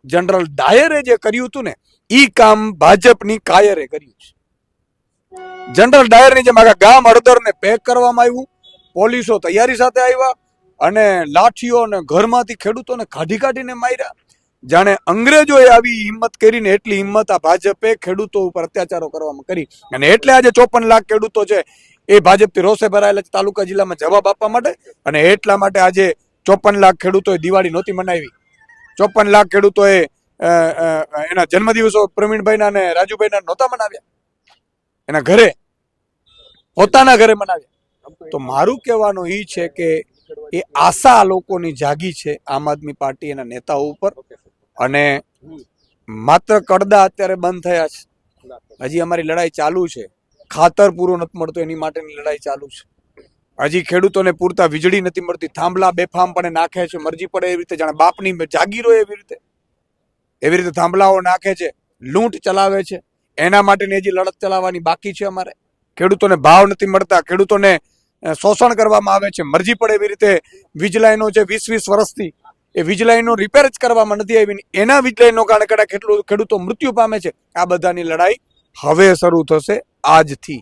General ડાયરે જે કર્યું હતું ને ઈ કામ ભાજપની કાયરે કર્યું છે. જનરલ ડાયરની જેમ આખા ગામ હળદરને પેક કરવામાં આવ્યું, પોલીસો તૈયારી સાથે આવ્યા અને લાઠીઓ અને ઘરમાંથી ખેડૂતોને કાઢી કાઢીને માર્યા. જાણે અંગ્રેજોએ આવી હિંમત કરીને એટલી હિંમત આ ભાજપે ખેડૂતો ઉપર અત્યાચારો કરવામાં કરી. અને એટલે આજે 54 લાખ ખેડૂતો છે એ ભાજપથી રોષે ભરાયેલા છે તાલુકા જિલ્લામાં જવાબ આપવા માટે. અને એટલા માટે આજે 54 લાખ ખેડૂતોએ દિવાળી નહોતી મનાવી. 54 લાખ ખેડૂતોએ એના જન્મદિવસો પ્રવીણભાઈના અને રાજુભાઈના નહોતા મનાવ્યા, એના ઘરે પોતાના ઘરે મનાવ્યા. તો મારું કહેવાનું એ છે કે એ આશા લોકોની જાગી છે આમ આદમી પાર્ટી એના નેતાઓ ઉપર. અને માત્ર કડદા અત્યારે બંધ થયા છે, હજી અમારી લડાઈ ચાલુ છે. ખાતર પૂરું નથી મળતું એની માટેની લડાઈ ચાલુ છે. હજી ખેડૂતોને પૂરતા વીજળી નથી મળતી, થાંભલા બેફામપણે નાખે છે, મરજી પડે એવી રીતે, જાણે બાપની જાગીરો એવી રીતે થાંભલાઓ નાખે છે, લૂંટ ચલાવે છે. એના માટેની હજી લડત ચલાવવાની બાકી છે અમારે. ખેડૂતોને ભાવ નથી મળતા, ખેડૂતોને શોષણ કરવામાં આવે છે, મરજી પડે એવી રીતે વીજ લાઈનો છે 20-20 વર્ષથી એ વીજ લાઈનો રિપેર જ કરવામાં નથી આવી. એના વીજ લાઈનો કારણે ખેડૂતો મૃત્યુ પામે છે. આ બધાની લડાઈ હવે શરૂ થશે આજથી.